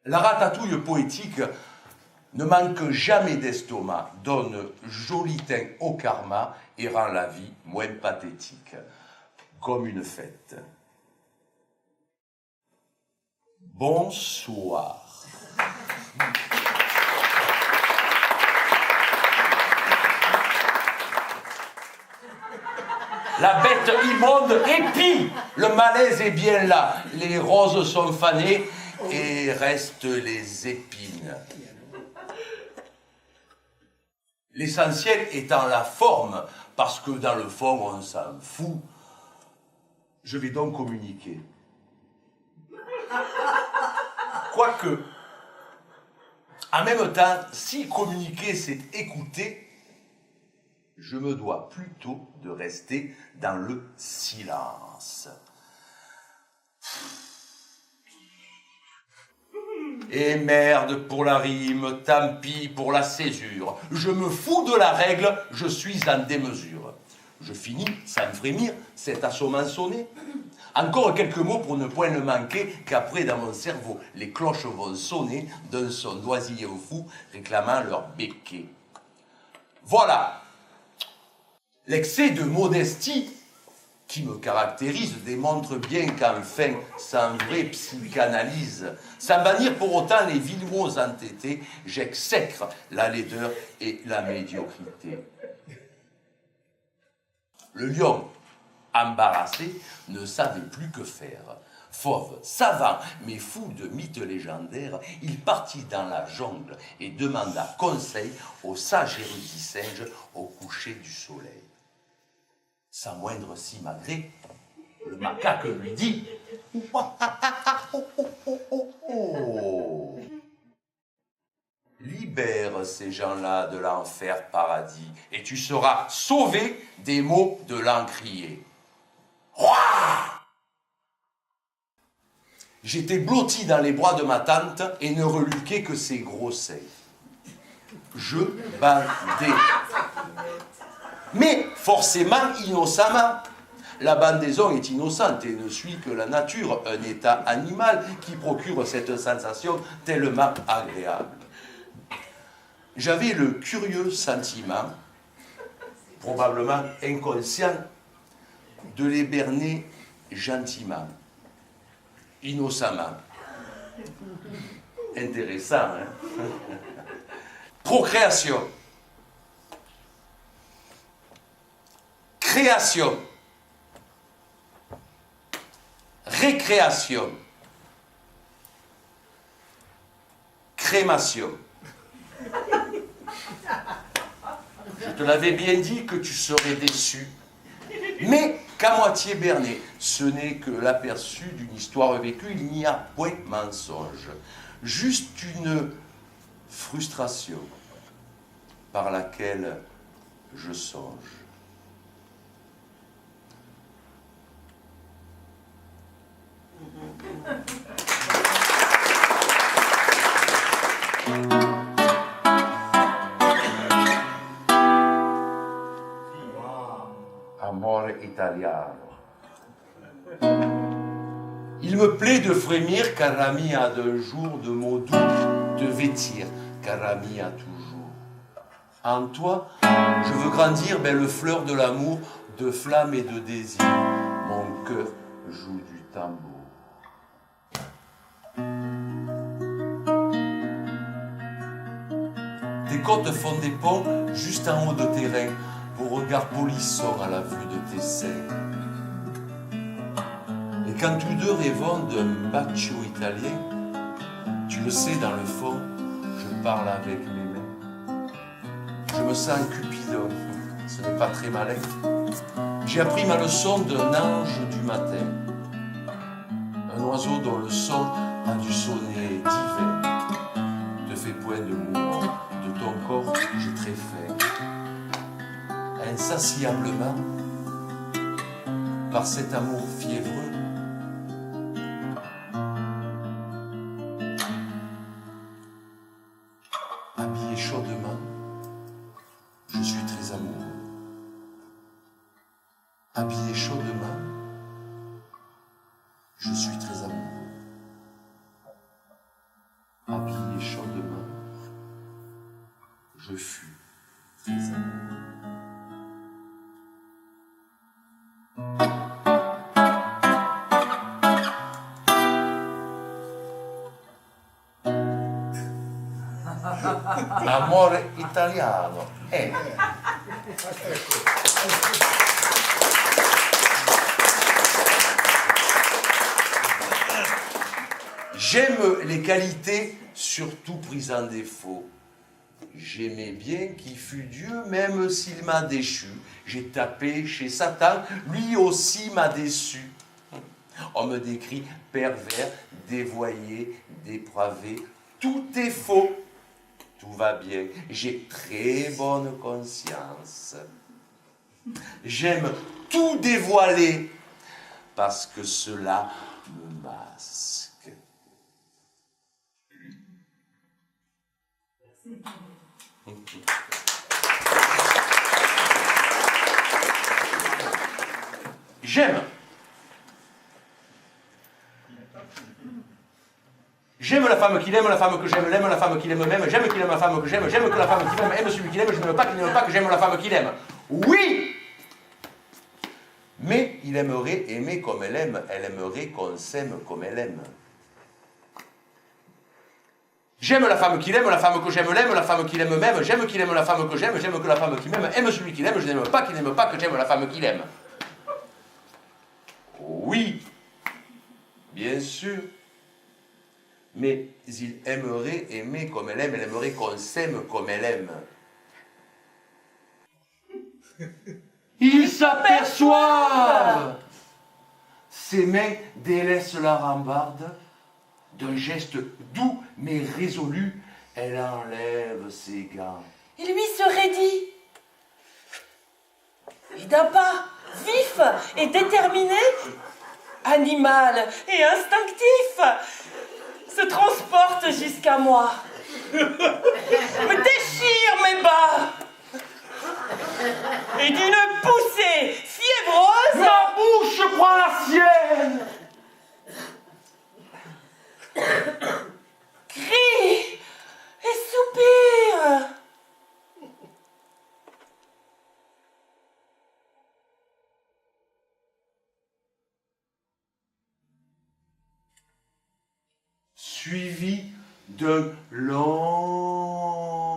La ratatouille poétique ne manque jamais d'estomac, donne joli teint au karma et rend la vie moins pathétique, comme une fête. Bonsoir. La bête immonde épie, le malaise est bien là, les roses sont fanées et restent les épines. L'essentiel étant la forme, parce que dans le fond on s'en fout. Je vais donc communiquer. Quoique, en même temps, si communiquer c'est écouter, je me dois plutôt de rester dans le silence. Et merde pour la rime, tant pis pour la césure. Je me fous de la règle, je suis en démesure. Je finis sans frémir, cet assommant sonné. Encore quelques mots pour ne point le manquer, qu'après dans mon cerveau, les cloches vont sonner d'un son d'oisillers fous réclamant leur béquet. Voilà. L'excès de modestie qui me caractérise démontre bien qu'enfin, sans vraie psychanalyse, sans bannir pour autant les vils mots entêtés, j'exècre la laideur et la médiocrité. Le lion, embarrassé, ne savait plus que faire. Fauve, savant, mais fou de mythes légendaires, il partit dans la jungle et demanda conseil au sage érudit singe au coucher du soleil. Sans moindre simagrée, le macaque lui dit « Oh, libère ces gens-là de l'enfer paradis et tu seras sauvé des maux de l'encrier. » J'étais blotti dans les bras de ma tante et ne reluquais que ses gros seins. Je bandais. Mais forcément innocemment. La bandaison est innocente et ne suit que la nature, un état animal qui procure cette sensation tellement agréable. J'avais le curieux sentiment, probablement inconscient, de les berner gentiment, innocemment. Intéressant, hein? Procréation. Création, récréation, crémation. Je te l'avais bien dit que tu serais déçu, mais qu'à moitié berné. Ce n'est que l'aperçu d'une histoire vécue, il n'y a point mensonge, juste une frustration par laquelle je songe. Amore italiano. Il me plaît de frémir, cara mia, d'un jour de mots doux, de vêtir, cara mia, toujours. En toi, je veux grandir, belle fleur de l'amour, de flamme et de désir. Mon cœur joue du tambour. Tes côtes font des ponts juste en haut de tes reins, vos regards polissons à la vue de tes seins. Et quand tous deux rêvons d'un bacio italien, tu le sais dans le fond, je parle avec mes mains. Je me sens Cupidon, ce n'est pas très malin. J'ai appris ma leçon d'un ange du matin, un oiseau dont le son a du sonnet divin, te fait point de mouvement, de ton corps j'ai très faim. Insatiablement, par cet amour fiévreux, habillé chaudement, je suis très amoureux. Habillé chaudement, je suis très amoureux. fus. Amore italiano. J'aime les qualités, surtout prises en défaut. J'aimais bien qui fut Dieu, même s'il m'a déchu. J'ai tapé chez Satan, lui aussi m'a déçu. On me décrit pervers, dévoyé, dépravé. Tout est faux. Tout va bien. J'ai très bonne conscience. J'aime tout dévoiler parce que cela me masque. J'aime. J'aime la femme qu'il aime, la femme que j'aime, l'aime la femme qu'il aime même, j'aime qu'il aime la femme que j'aime que la femme qu'il aime, aime celui qu'il aime, je n'aime pas qu'il n'aime pas, que j'aime la femme qu'il aime. Oui! Mais il aimerait aimer comme elle aimerait qu'on s'aime comme elle aime. J'aime la femme qu'il aime, la femme que j'aime l'aime, la femme qu'il aime même, j'aime qu'il aime la femme que j'aime que la femme qui m'aime, aime celui qu'il aime, je n'aime pas qu'il n'aime pas, que j'aime la femme qu'il aime. Oui, bien sûr. Mais il aimerait aimer comme elle aimerait qu'on s'aime comme elle aime. Ils s'aperçoivent. Ses mains délaissent la rambarde. D'un geste doux mais résolu, elle enlève ses gants. Il lui serait dit. Et d'un pas vif et déterminé, animal et instinctif, se transporte jusqu'à moi, me déchire mes bas, et d'une poussée fiévreuse, ma bouche prend la sienne. Crie et soupire. Suivi d'un long